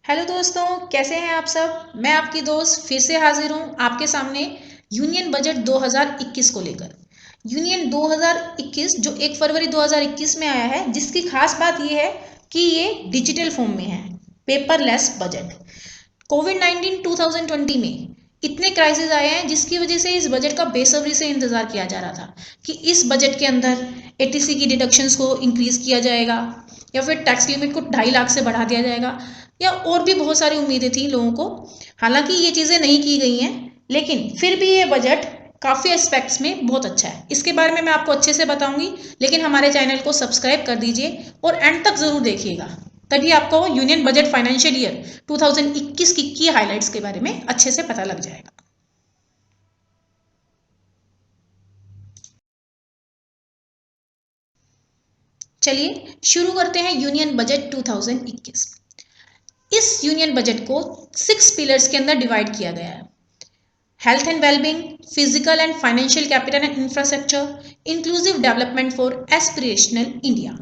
Hello दोस्तों, कैसे हैं आप सब। मैं आपकी दोस्त फिर से हाजिर हूं आपके सामने यूनियन बजट 2021 को लेकर। यूनियन 2021 जो 1 फरवरी 2021 में आया है, जिसकी खास बात यह है कि ये डिजिटल फॉर्म में है, पेपरलेस बजट। कोविड-19 2020 में इतने क्राइसिस आए हैं जिसकी वजह से इस बजट का बेसब्री से इंतजार किया जा रहा था कि इस बजट के अंदर एटीसी की डिडक्शंस को इंक्रीज किया जाएगा या फिर टैक्स लिमिट को 2.5 लाख से बढ़ा दिया जाएगा, या और भी बहुत सारी उम्मीदें थी लोगों को। हालांकि ये चीज़ें नहीं की गई हैं, लेकिन फिर भी ये बजट काफ़ी एस्पेक्ट्स में बहुत अच्छा है। इसके बारे में मैं आपको अच्छे से बताऊंगी, लेकिन हमारे चैनल को सब्सक्राइब कर दीजिए और एंड तक ज़रूर देखिएगा, तभी आपको यूनियन बजट फाइनेंशियल ईयर 2021 की हाइलाइट्स के बारे में अच्छे से पता लग जाएगा। चलिए शुरू करते हैं यूनियन बजट 2021। इस यूनियन बजट को 6 पिलर्स के अंदर डिवाइड किया गया है। Health and wellbeing, physical and financial capital and infrastructure, inclusive development for aspirational India,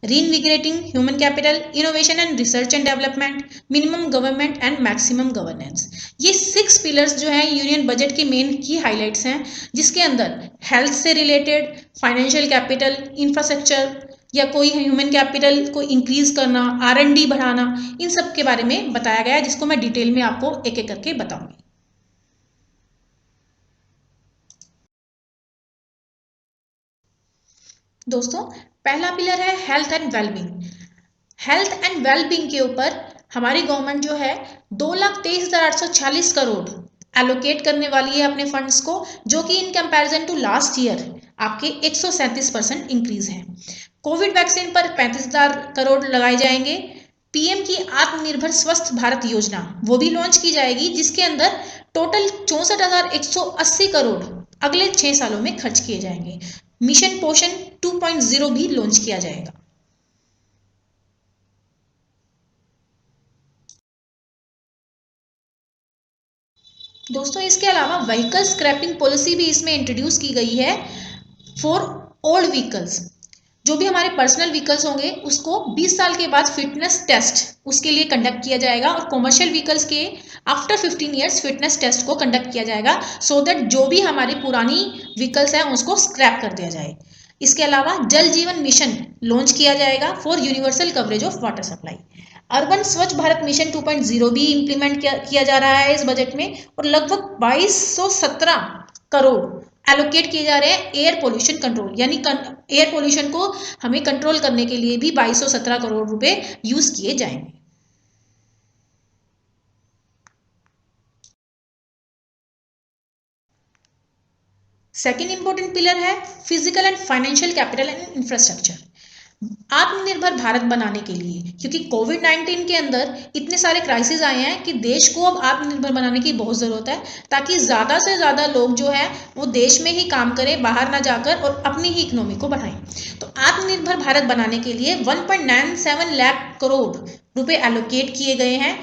reinvigorating human capital, innovation and research and development, minimum government and maximum governance। ये 6 pillars जो हैं union budget के main की highlights हैं, जिसके अंदर health से related, financial capital, infrastructure या कोई ह्यूमन कैपिटल को इंक्रीज करना, R&D बढ़ाना, इन सब के बारे में बताया गया है, जिसको मैं डिटेल में आपको एक एक करके बताऊंगी। दोस्तों, पहला पिलर है health and wellbeing. Health and wellbeing के ऊपर हमारी गवर्नमेंट जो है 2,23,846 करोड़ एलोकेट करने वाली है अपने फंड्स को, जो कि in comparison to last year आपके 137% इंक्रीज है। कोविड वैक्सीन पर 35,000 करोड़ लगाए जाएंगे। पीएम की आत्मनिर्भर स्वस्थ भारत योजना वो भी लॉन्च की जाएगी, जिसके अंदर टोटल 64,180 करोड़ अगले 6 सालों में खर्च किए जाएंगे। मिशन पोषण 2.0 भी लॉन्च किया जाएगा। दोस्तों, इसके अलावा व्हीकल स्क्रैपिंग पॉलिसी भी इसमें इंट्रोड्यूस की गई है फॉर ओल्ड व्हीकल्स। जो भी हमारे पर्सनल व्हीकल्स होंगे उसको 20 साल के बाद फिटनेस टेस्ट उसके लिए कंडक्ट किया जाएगा, और कॉमर्शियल व्हीकल्स के आफ्टर 15 ईयर्स फिटनेस टेस्ट को कंडक्ट किया जाएगा, सो दैट जो भी हमारी पुरानी व्हीकल्स हैं उसको स्क्रैप कर दिया जाए। इसके अलावा जल जीवन मिशन लॉन्च किया जाएगा for universal coverage of water supply. Urban स्वच्छ भारत मिशन 2.0 भी इम्प्लीमेंट किया जा रहा है इस बजट में, और लगभग 2217 करोड़ एलोकेट किए जा रहे हैं एयर पोल्यूशन कंट्रोल, यानी एयर पोल्यूशन को हमें कंट्रोल करने के लिए भी 2217 करोड़ रुपए यूज किए जाएंगे। सेकेंड इंपॉर्टेंट पिलर है physical and financial capital and infrastructure. आत्मनिर्भर भारत बनाने के लिए, क्योंकि कोविड-19 के अंदर इतने सारे क्राइसिस आए हैं कि देश को अब आत्मनिर्भर बनाने की बहुत ज़रूरत है, ताकि ज़्यादा से ज़्यादा लोग जो है वो देश में ही काम करें, बाहर ना जाकर, और अपनी ही इकोनॉमी को बढ़ाएं। तो आत्मनिर्भर भारत बनाने के लिए 1.97 लाख करोड़ रुपए एलोकेट किए गए हैं।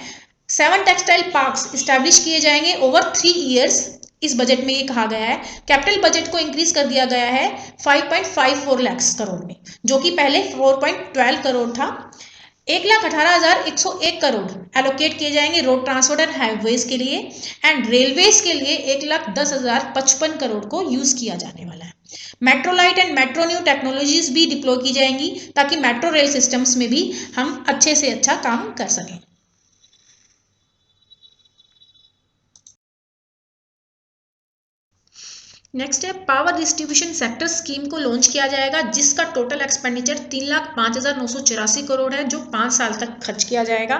7 टेक्सटाइल पार्क्स इस्टेब्लिश किए जाएंगे ओवर 3 ईयर्स। इस बजट में ये कहा गया है। कैपिटल बजट को इंक्रीज कर दिया गया है 5.54 लाख करोड़ में, जो कि पहले 4.12 करोड़ था। 1,18,101 करोड़ एलोकेट किए जाएंगे रोड ट्रांसपोर्ट एंड हाईवेज के लिए, एंड रेलवेज के लिए 1,10,055 करोड़ को यूज किया जाने वाला है। Metro light and metro new technologies भी डिप्लॉय की जाएंगी, ताकि मेट्रो रेल सिस्टम्स में भी हम अच्छे से अच्छा काम कर सकें। नेक्स्ट है पावर डिस्ट्रीब्यूशन सेक्टर स्कीम को लॉन्च किया जाएगा, जिसका टोटल एक्सपेंडिचर 3,05,984 करोड़ है, जो 5 साल तक खर्च किया जाएगा।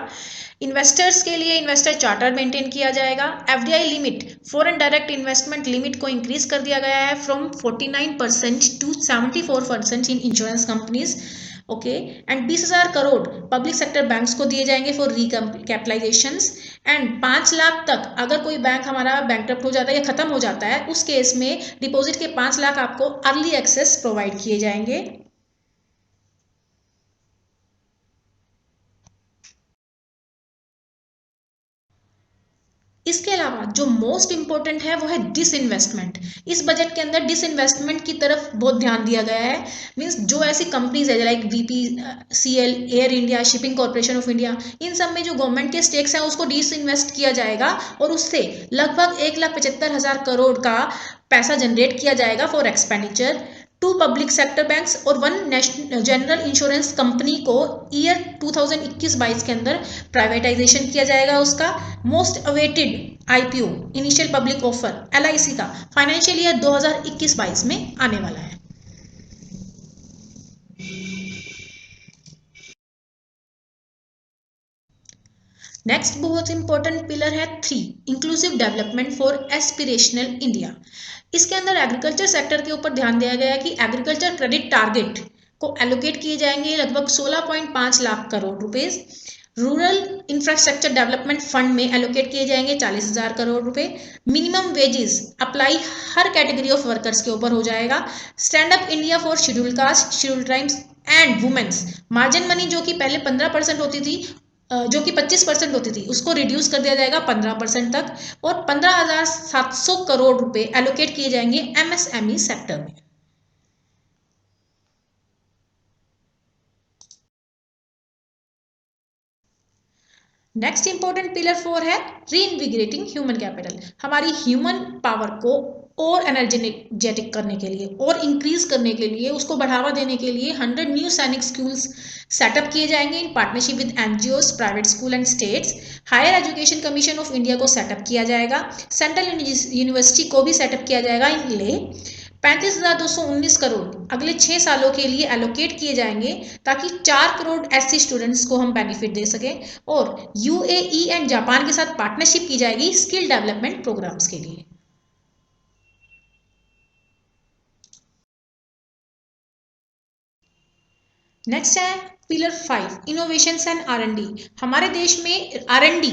इन्वेस्टर्स के लिए इन्वेस्टर चार्टर मेंटेन किया जाएगा। FDI limit, foreign direct investment limit को इंक्रीज कर दिया गया है from 49% to 74% in insurance companies. Okay, and 20,000 crore public sector banks को दिए जाएंगे फॉर रिकैपिटलाइजेशन। एंड 5 लाख तक अगर कोई बैंक हमारा बैंकरप्ट हो जाता है या खत्म हो जाता है, उस केस में डिपॉजिट के 5 लाख आपको अर्ली एक्सेस प्रोवाइड किए जाएंगे। इसके अलावा जो मोस्ट इंपॉर्टेंट है वो है डिसइन्वेस्टमेंट। इस बजट के अंदर डिसइन्वेस्टमेंट की तरफ बहुत ध्यान दिया गया है। मीन्स जो ऐसी कंपनीज है like BPCL, Air India, shipping corporation of India, इन सब में जो गवर्नमेंट के स्टेक्स हैं उसको डिसइन्वेस्ट किया जाएगा और उससे लगभग 1,75,000 करोड़ का पैसा जनरेट किया जाएगा for expenditure. 2 public sector banks और 1 नेशनल जनरल इंश्योरेंस कंपनी को ईयर 2021-22 के अंदर प्राइवेटाइजेशन किया जाएगा। उसका most awaited IPO initial public offer LIC का फाइनेंशियल ईयर 2021-22 में आने वाला है। नेक्स्ट बहुत इंपॉर्टेंट पिलर है 3, inclusive development for aspirational India. इसके अंदर एग्रीकल्चर सेक्टर के ऊपर ध्यान दिया गया है कि एग्रीकल्चर क्रेडिट टारगेट को एलोकेट किए जाएंगे लगभग 16.5 लाख करोड़ रुपए। रूरल इंफ्रास्ट्रक्चर डेवलपमेंट फंड में एलोकेट किए जाएंगे 40,000 करोड़ रुपए। मिनिमम वेजेस अप्लाई हर कैटेगरी ऑफ वर्कर्स के ऊपर हो जाएगा। Stand up India for schedule caste, schedule tribes and womens, margin money जो कि पहले 15% होती थी, जो कि 25% होती थी, उसको रिड्यूस कर दिया जाएगा 15% तक और 15,700 करोड़ रुपए एलोकेट किए जाएंगे MSME सेक्टर में। नेक्स्ट इंपॉर्टेंट पिलर 4 है रीइन्विगरेटिंग ह्यूमन कैपिटल। हमारी ह्यूमन पावर को और एनर्जेटिक करने के लिए और इंक्रीज करने के लिए, उसको बढ़ावा देने के लिए 100 न्यू सैनिक स्कूल्स सेटअप किए जाएंगे in partnership with NGOs, private school and states. Higher education commission of India को सेटअप किया जाएगा। सेंट्रल यूनिवर्सिटी को भी सेटअप किया जाएगा इन लेह। 35,219 करोड़ अगले 6 सालों के लिए एलोकेट किए जाएंगे ताकि 4 करोड़ SC स्टूडेंट्स को हम बेनिफिट दे सकें। और UAE एंड जापान के साथ पार्टनरशिप की जाएगी स्किल डेवलपमेंट प्रोग्राम्स के लिए। नेक्स्ट है पिलर 5, इनोवेशंस एंड R&D। हमारे देश में R&D,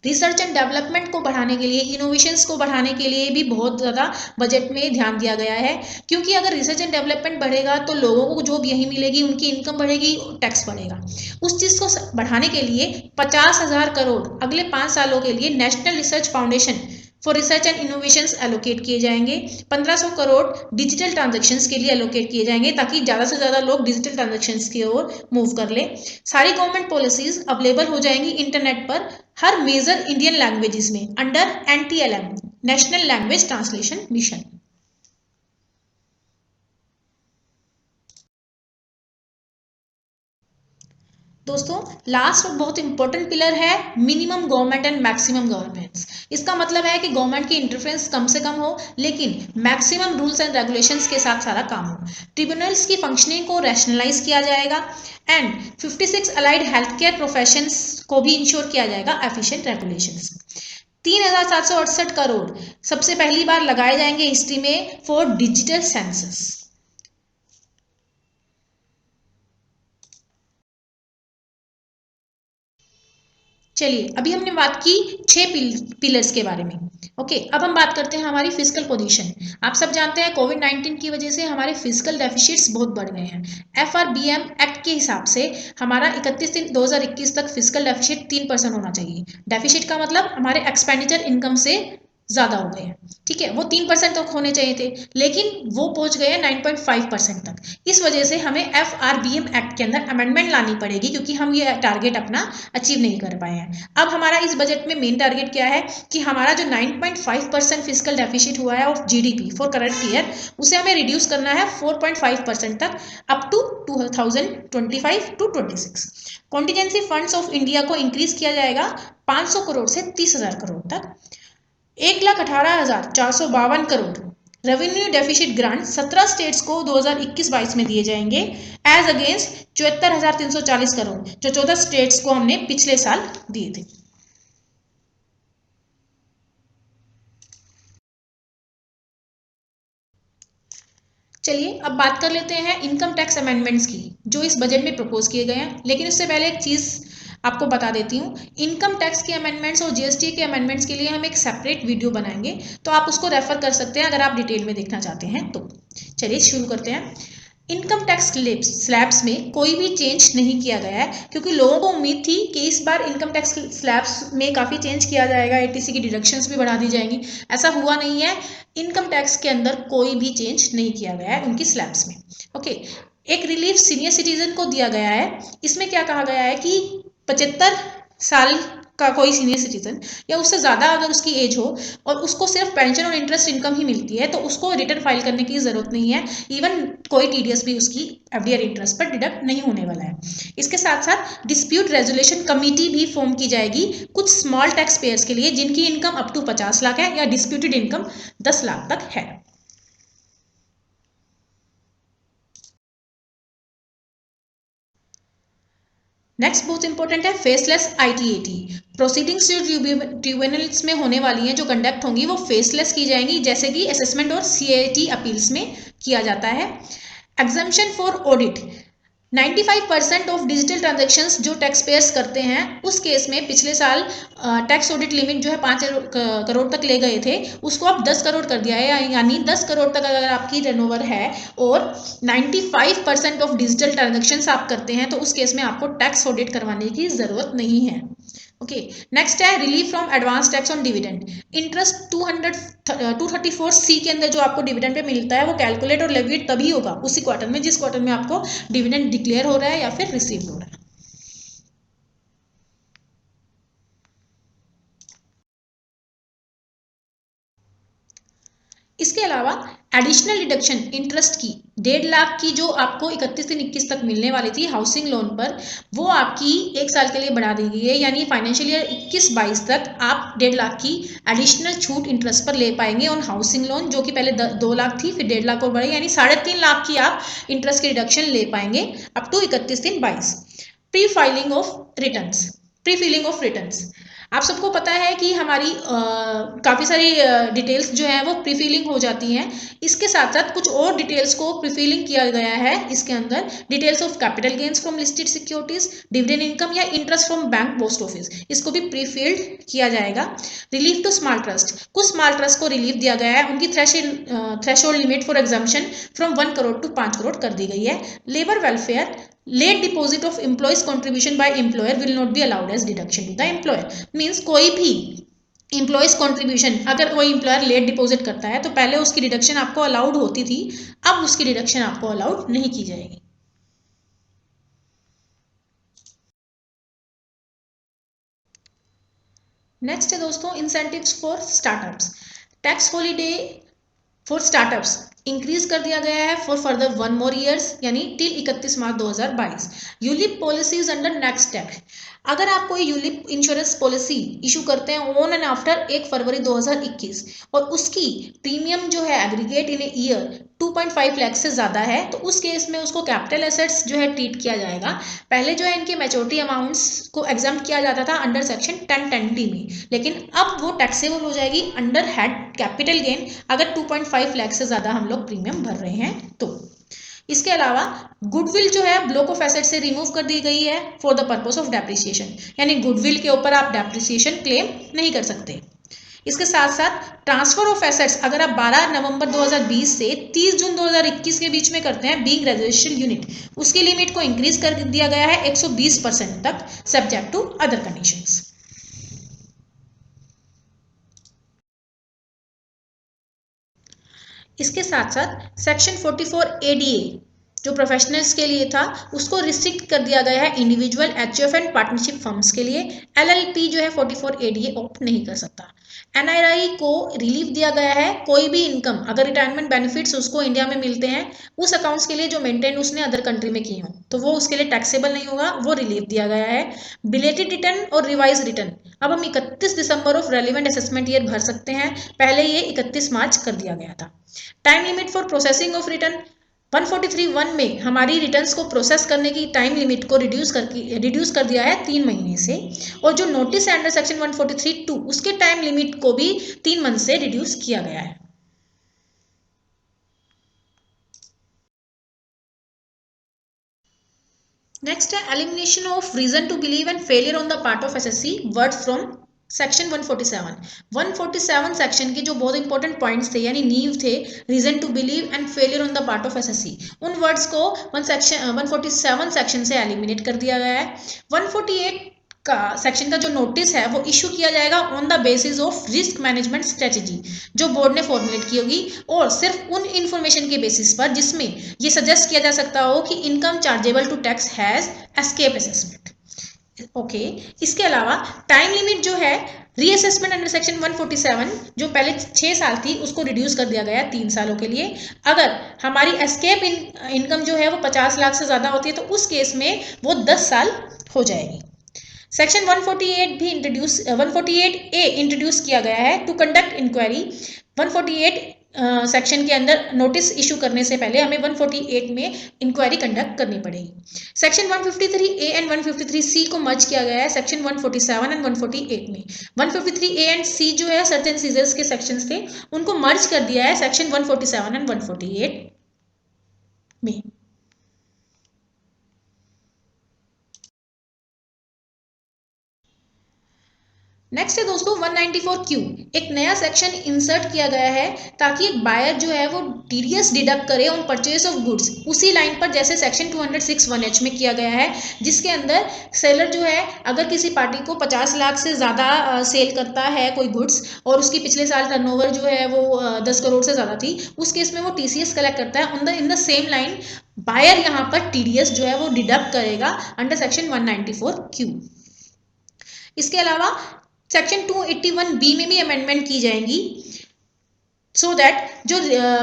रिसर्च एंड डेवलपमेंट को बढ़ाने के लिए, इनोवेशंस को बढ़ाने के लिए भी बहुत ज़्यादा बजट में ध्यान दिया गया है। क्योंकि अगर रिसर्च एंड डेवलपमेंट बढ़ेगा तो लोगों को जॉब यही मिलेगी, उनकी इनकम बढ़ेगी, टैक्स बढ़ेगा। उस चीज़ को बढ़ाने के लिए 50,000 करोड़ अगले 5 सालों के लिए national research foundation for research and innovations allocate किए जाएंगे। 1,500 करोड़ डिजिटल ट्रांजैक्शंस के लिए एलोकेट किए जाएंगे ताकि ज़्यादा से ज़्यादा लोग डिजिटल ट्रांजैक्शंस की ओर मूव कर लें। सारी गवर्नमेंट पॉलिसीज अवेलेबल हो जाएंगी इंटरनेट पर हर मेजर इंडियन लैंग्वेजेस में under NTLM, national language translation mission. दोस्तों लास्ट और बहुत इंपॉर्टेंट पिलर है minimum government and maximum governance. इसका मतलब है कि गवर्नमेंट की इंटरफेरेंस कम से कम हो लेकिन मैक्सिमम रूल्स एंड रेगुलेशंस के साथ सारा काम हो। ट्रिब्यूनल्स की फंक्शनिंग को रैशनलाइज किया जाएगा and 56 allied health care professions को भी इंश्योर किया जाएगा एफिशिएंट रेगुलेशंस। 3,768 करोड़ सबसे पहली बार लगाए जाएंगे हिस्ट्री में फॉर डिजिटल सेंसस। चलिए अभी हमने बात की 6 पिलर्स के बारे में। ओके, अब हम बात करते हैं हमारी फिजिकल पोजीशन। आप सब जानते हैं कोविड-19 की वजह से हमारे फिजिकल डेफिसिट्स बहुत बढ़ गए हैं। FRBM एक्ट के हिसाब से हमारा 31/3/2021 तक फिजिकल डेफिसिट 3% होना चाहिए। डेफिसिट का मतलब हमारे एक्सपेंडिचर इनकम से ज़्यादा हो गए हैं, ठीक है, वो 3% तक होने चाहिए थे लेकिन वो पहुंच गए हैं 9.5% तक। इस वजह से हमें FRBM एक्ट के अंदर अमेंडमेंट लानी पड़ेगी क्योंकि हम ये टारगेट अपना अचीव नहीं कर पाए हैं। अब हमारा इस बजट में मेन टारगेट क्या है कि हमारा जो 9.5% फिजिकल डेफिसिट हुआ है of GDP for current year, उसे हमें रिड्यूस करना है 4.5% तक up to 2025-26। Contingency funds of India को इंक्रीज किया जाएगा 500 करोड़ से 30,000 करोड़ तक। 1,18,452 crore revenue deficit grant 17 states को 2021-22 में दिए जाएंगे एज अगेंस्ट 74,340 करोड़ जो 14 स्टेट्स को हमने पिछले साल दिए थे। चलिए अब बात कर लेते हैं इनकम टैक्स अमेंडमेंट्स की जो इस बजट में प्रपोज किए गए हैं। लेकिन उससे पहले एक चीज़ आपको बता देती हूँ, इनकम टैक्स के अमेंडमेंट्स और GST के अमेंडमेंट्स के लिए हम एक सेपरेट वीडियो बनाएंगे तो आप उसको रेफर कर सकते हैं अगर आप डिटेल में देखना चाहते हैं तो। चलिए शुरू करते हैं। इनकम टैक्स स्लैब्स में कोई भी चेंज नहीं किया गया है, क्योंकि लोगों को उम्मीद थी कि इस बार इनकम टैक्स स्लैब्स में काफ़ी चेंज किया जाएगा, एटीसी की डिडक्शंस भी बढ़ा दी जाएंगी। ऐसा हुआ नहीं है, इनकम टैक्स के अंदर कोई भी चेंज नहीं किया गया है उनकी स्लैब्स में। ओके, एक रिलीफ सीनियर सिटीजन को दिया गया है। इसमें क्या कहा गया है कि 75 साल का कोई सीनियर सिटीजन या उससे ज़्यादा अगर उसकी एज हो और उसको सिर्फ पेंशन और इंटरेस्ट इनकम ही मिलती है, तो उसको रिटर्न फाइल करने की ज़रूरत नहीं है। इवन कोई टीडीएस भी उसकी एफडीआर इंटरेस्ट पर डिडक्ट नहीं होने वाला है। इसके साथ साथ डिस्प्यूट रेजोल्यूशन कमेटी भी फॉर्म की जाएगी कुछ स्मॉल टैक्स पेयर्स के लिए जिनकी इनकम अप टू 50 लाख है या डिस्प्यूटेड इनकम 10 लाख तक है। नेक्स्ट बहुत इंपॉर्टेंट है फेसलेस आईटीएटी। प्रोसीडिंग्स जो ट्रिब्यूनल्स में होने वाली हैं, जो कंडक्ट होंगी, वो फेसलेस की जाएंगी, जैसे कि असेसमेंट और सीएटी अपील्स में किया जाता है। Exemption for audit, 95% of digital transactions जो टैक्स पेयर्स करते हैं, उस केस में पिछले साल टैक्स ऑडिट लिमिट जो है 5 करोड़ तक ले गए थे, उसको अब 10 करोड़ कर दिया है। यानी 10 करोड़ तक अगर आपकी टर्नओवर है और 95% ऑफ डिजिटल ट्रांजेक्शन्स आप करते हैं, तो उस केस में आपको टैक्स ऑडिट करवाने की ज़रूरत नहीं है। ओके, नेक्स्ट है relief from advance tax on dividend. Interest 234C के अंदर जो आपको डिविडेंड पे मिलता है, वो कैलकुलेट और लेविएट तभी होगा उसी क्वार्टर में जिस क्वार्टर में आपको डिविडेंड डिक्लेयर हो रहा है या फिर रिसीव हो रहा है। इसके अलावा एडिशनल डिडक्शन इंटरेस्ट की 1.5 लाख की जो आपको 31/3/21 तक मिलने वाली थी हाउसिंग लोन पर, वो आपकी 1 साल के लिए बढ़ा दी गई है। यानी फाइनेंशियल ईयर 21-22 तक आप 1.5 लाख की एडिशनल छूट इंटरेस्ट पर ले पाएंगे ऑन हाउसिंग लोन, जो कि पहले 2 लाख थी, फिर 1.5 लाख और बढ़ी, यानी 3.5 लाख की आप इंटरेस्ट की रिडक्शन ले पाएंगे up to 31/3/22। Pre filing of returns, pre filling of returns, आप सबको पता है कि हमारी काफ़ी सारी डिटेल्स जो हैं वो प्रीफिलिंग हो जाती हैं। इसके साथ साथ कुछ और डिटेल्स को प्रीफिलिंग किया गया है इसके अंदर। Details of capital gains from listed securities, dividend income या interest from bank post office, इसको भी प्रीफिल्ड किया जाएगा। रिलीफ टू स्मॉल ट्रस्ट, कुछ स्मॉल ट्रस्ट को रिलीफ दिया गया है, उनकी threshold limit for exemption from 1 crore to 5 crore कर दी गई है। Labour welfare, late deposit of employees contribution by employer will not be allowed as deduction to the employer. Means कोई भी एम्प्लॉयज कंट्रीब्यूशन अगर कोई एम्प्लॉयर लेट डिपॉजिट करता है, तो पहले उसकी डिडक्शन आपको अलाउड होती थी, अब उसकी डिडक्शन आपको अलाउड नहीं की जाएगी। नेक्स्ट है दोस्तों incentives for startups. Tax holiday for startups increase कर दिया गया है फॉर फर्दर 1 मोर ईयर्स, यानी टिल 31 मार्च 2022। ULIP policies under next tax, अगर आप कोई यूलिप इंश्योरेंस पॉलिसी इशू करते हैं ऑन एंड आफ्टर 1 फरवरी 2021 और उसकी प्रीमियम जो है aggregate in a year 2.5 lakh से ज़्यादा है, तो उस केस में उसको कैपिटल एसेट्स जो है ट्रीट किया जाएगा। पहले जो है इनके मैच्योरिटी अमाउंट्स को एग्जाम्प्ट किया जाता था अंडर सेक्शन 1010D में, लेकिन अब वो टैक्सेबल हो जाएगी अंडर हेड कैपिटल गेन अगर 2.5 लाख से ज़्यादा हम लोग प्रीमियम भर रहे हैं तो। इसके अलावा गुडविल जो है ब्लॉक ऑफ एसेट से रिमूव कर दी गई है for the purpose of depreciation, यानी गुडविल के ऊपर आप डेप्रिसिएशन क्लेम नहीं कर सकते। इसके साथ साथ ट्रांसफर ऑफ एसेट्स अगर आप 12 नवंबर 2020 से 30 जून 2021 के बीच में करते हैं बीइंग रेजिस्ट्रेशन यूनिट, उसकी लिमिट को इंक्रीज कर दिया गया है 120% तक सब्जेक्ट टू अदर कंडीशंस। इसके साथ साथ सेक्शन 44ADA जो प्रोफेशनल्स के लिए था, उसको रिस्ट्रिक्ट कर दिया गया है individual, HUF and partnership firms के लिए। एलएलपी जो है 44ADA ऑप्ट नहीं कर सकता। एनआरआई को रिलीफ दिया गया है, कोई भी इनकम अगर रिटायरमेंट बेनिफिट्स उसको इंडिया में मिलते हैं, उस अकाउंट्स के लिए जो मेंटेन उसने अदर कंट्री में की हो, तो वो उसके लिए टैक्सेबल नहीं होगा, वो रिलीफ दिया गया है। बिलेटेड रिटर्न और रिवाइज रिटर्न अब हम 31 December of relevant assessment year भर सकते हैं, पहले ये 31 मार्च कर दिया गया था। Time limit for processing of return 143(1) में हमारी रिटर्न्स को प्रोसेस करने की टाइम लिमिट को रिड्यूस कर दिया है 3 महीने से, और जो नोटिस है अंडर सेक्शन 143(2) उसके टाइम लिमिट को भी 3 मंथ से रिड्यूस किया गया है। नेक्स्ट है elimination of reason to believe and failure on the part of assessee word from section 147 section के जो बहुत इंपॉर्टेंट पॉइंट्स थे यानी नींव थे, reason to believe and failure on the part of assessee, उन वर्ड्स को 147 सेक्शन से एलिमिनेट कर दिया गया है। 148 का सेक्शन का जो नोटिस है वो इशू किया जाएगा on the basis of risk management strategy जो बोर्ड ने फॉर्मुलेट की होगी, और सिर्फ उन इंफॉर्मेशन के बेसिस पर जिसमें ये सजेस्ट किया जा सकता हो कि income chargeable to tax has escape assessment. Okay, इसके अलावा टाइम लिमिट जो है रीअसेसमेंट अंडर सेक्शन 147 जो पहले 6 साल थी उसको रिड्यूस कर दिया गया 3 सालों के लिए। अगर हमारी एस्केप इनकम जो है वो 50 लाख से ज़्यादा होती है तो उस केस में वो 10 साल हो जाएगी। सेक्शन 148 भी 148A इंट्रोड्यूस किया गया है टू कंडक्ट इंक्वायरी। 148 सेक्शन के अंदर नोटिस इशू करने से पहले हमें 148 में इंक्वायरी कंडक्ट करनी पड़ेगी। सेक्शन 153A एंड 153C को मर्ज किया गया है सेक्शन 147 एंड 148 में। 153A एंड C जो है सर्टेन सीजर्स के सेक्शंस थे उनको मर्ज कर दिया है सेक्शन 147 एंड 148 में। नेक्स्ट है दोस्तों 194Q, एक नया सेक्शन इंसर्ट किया गया है ताकि एक बायर जो है वो टीडीएस डिडक्ट करे ऑन परचेज ऑफ गुड्स, उसी लाइन पर जैसे सेक्शन 206(1)H में किया गया है, जिसके अंदर सेलर जो है अगर किसी पार्टी को 50 लाख से ज़्यादा सेल करता है कोई गुड्स और उसकी पिछले साल टर्नओवर जो है वो 10 करोड़ से ज़्यादा थी, उस केस में वो टीसीएस कलेक्ट करता है in the same line buyer यहाँ पर टीडीएस जो है वो डिडक्ट करेगा अंडर सेक्शन 194Q। इसके अलावा सेक्शन 281B में भी अमेंडमेंट की जाएंगी सो दैट जो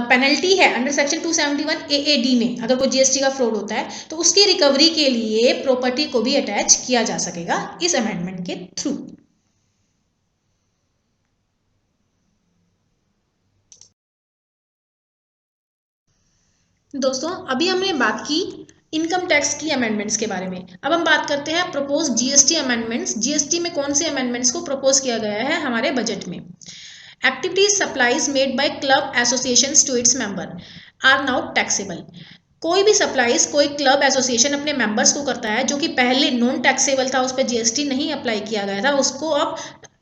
पेनल्टी है अंडर सेक्शन 271AAD में अगर कोई जीएसटी का फ्रॉड होता है तो उसकी रिकवरी के लिए प्रॉपर्टी को भी अटैच किया जा सकेगा इस अमेंडमेंट के थ्रू। दोस्तों अभी हमने बात की इनकम टैक्स की अमेंडमेंट्स के बारे में, अब हम बात करते हैं प्रपोज जीएसटी अमेंडमेंट्स। जीएसटी में कौन से अमेंडमेंट्स को प्रपोज किया गया है हमारे बजट में। Activities supplies made by club associations to its member are now taxable. कोई भी सप्लाईज कोई क्लब एसोसिएशन अपने मेंबर्स को करता है जो कि पहले नॉन टैक्सेबल था, उस पर जीएसटी नहीं अप्लाई किया गया था, उसको अब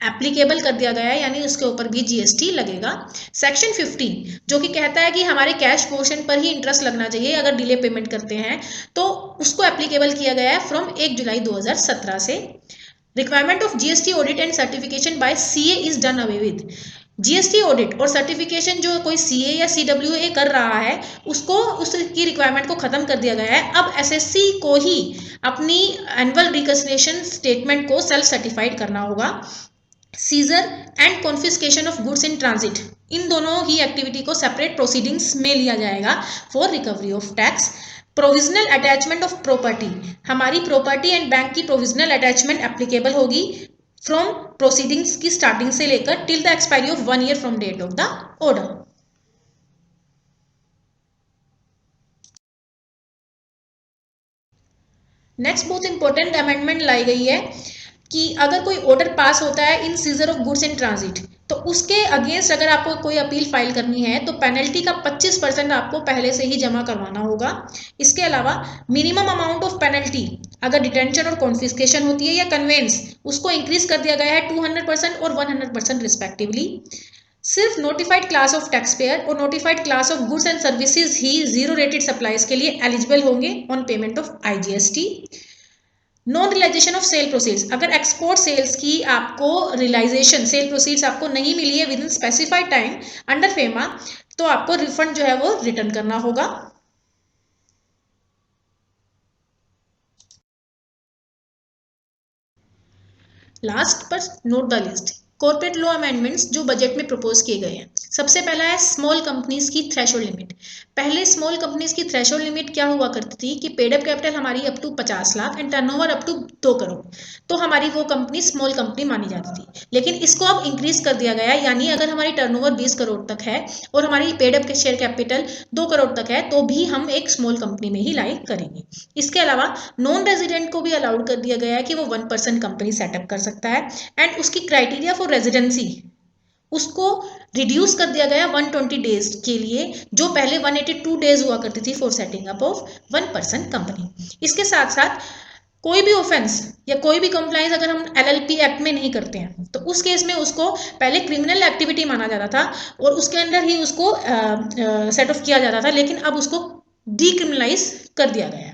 एप्लीकेबल कर दिया गया है यानी उसके ऊपर भी जीएसटी लगेगा। सेक्शन 15 जो कि कहता है कि हमारे कैश पोर्शन पर ही इंटरेस्ट लगना चाहिए अगर डिले पेमेंट करते हैं, तो उसको एप्लीकेबल किया गया है फ्रॉम 1 जुलाई 2017 से। Requirement of GST audit and certification by CA is done away with. GST audit और सर्टिफिकेशन जो कोई सीए या सीडब्ल्यूए कर रहा है उसको उसकी रिक्वायरमेंट को खत्म कर दिया गया है। अब एसएससी को ही अपनी एनुअल रिकन्सिलिएशन स्टेटमेंट को सेल्फ सर्टिफाइड करना होगा। Seizure and confiscation of goods in transit, इन दोनों ही एक्टिविटी को सेपरेट प्रोसीडिंग्स में लिया जाएगा for recovery of tax. Provisional attachment of property, हमारी प्रॉपर्टी एंड बैंक की प्रोविजनल अटैचमेंट एप्लीकेबल होगी फ्रॉम प्रोसीडिंग्स की स्टार्टिंग से लेकर till the expiry of 1 year from date of the order. Next बहुत इंपॉर्टेंट अमेंडमेंट लाई गई है कि अगर कोई ऑर्डर पास होता है in seizure of goods in transit तो उसके अगेंस्ट अगर आपको कोई अपील फाइल करनी है तो पेनल्टी का 25% आपको पहले से ही जमा करवाना होगा। इसके अलावा मिनिमम अमाउंट ऑफ पेनल्टी अगर डिटेंशन और कॉन्फिस्केशन होती है या कन्वेंस उसको इंक्रीज कर दिया गया है 200% और 100% रिस्पेक्टिवली। सिर्फ notified class of tax payer और notified class of goods and services ही जीरो रेटेड सप्लाईज के लिए एलिजिबल होंगे on payment of IGST. Non realisation of sale proceeds, अगर एक्सपोर्ट सेल्स की आपको रियलाइजेशन सेल प्रोसीड्स आपको नहीं मिली है within specified time under FEMA तो आपको रिफंड जो है वो रिटर्न करना होगा। लास्ट पर note the list corporate law amendments जो बजट में प्रपोज किए गए हैं। सबसे पहला है स्मॉल कंपनीज की थ्रेशोल्ड लिमिट। पहले स्मॉल कंपनीज की थ्रेशोल्ड लिमिट क्या हुआ करती थी कि पेड अप कैपिटल हमारी up to 50 lakh and turnover up to 2 crore तो हमारी वो कंपनी स्मॉल कंपनी मानी जाती थी, लेकिन इसको अब इंक्रीज कर दिया गया है यानी अगर हमारी टर्नओवर 20 करोड़ तक है और हमारी paid up share capital 2 crore तक है तो भी हम एक स्मॉल कंपनी में ही लाइक करेंगे। इसके अलावा नॉन रेजिडेंट को भी अलाउड कर दिया गया है कि वो 1% कंपनी सेटअप कर सकता है एंड उसकी क्राइटेरिया फॉर रेजिडेंसी उसको रिड्यूस कर दिया गया 120 डेज के लिए जो पहले 182 डेज हुआ करती थी for setting up of 1% company. इसके साथ साथ कोई भी ऑफेंस या कोई भी कंप्लाइंस अगर हम LLP एक्ट में नहीं करते हैं तो उस केस में उसको पहले क्रिमिनल एक्टिविटी माना जाता था और उसके अंदर ही उसको सेट ऑफ किया जाता था, लेकिन अब उसको डीक्रिमिनलाइज कर दिया गया है।